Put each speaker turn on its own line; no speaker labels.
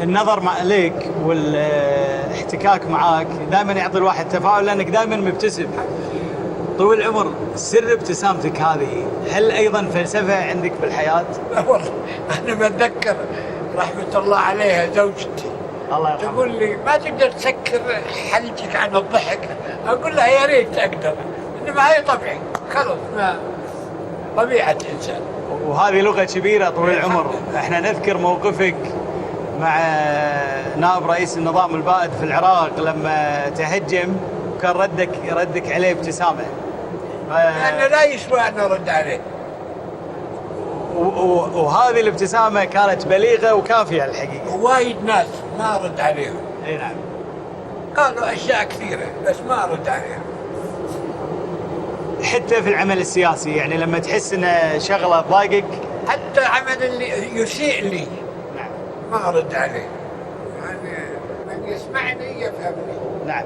النظر لك والاحتكاك معاك دائما يعطي الواحد تفاؤل لانك دائما مبتسم. طويل العمر، سر ابتسامتك هذه هل ايضا فلسفه عندك بالحياه؟
والله انا بتذكر رحمه الله عليها زوجتي
الله يرحمها
تقول لي ما تقدر تسكر حلجك عن الضحك. اقول لها يا ريت اقدر، انما هي طبيعي خلص، ما طبيعه الانسان.
وهذه لغه كبيره طويل العمر. احنا نذكر موقفك مع نائب رئيس النظام البائد في العراق لما تهجم وكان ردك عليه ابتسامه.
لأنه لا يسوى أن أرد عليه.
وهذه الابتسامة كانت بليغة وكافية الحقيقة.
وايد ناس ما أرد عليهم.
اي نعم.
قالوا أشياء كثيرة بس ما أرد عليهم.
حتى في العمل السياسي يعني لما تحس إن شغلة تضايقك.
حتى عمل اللي يسيء لي
نعم
ما أرد عليه. يعني من يسمعني يفهمني.
نعم.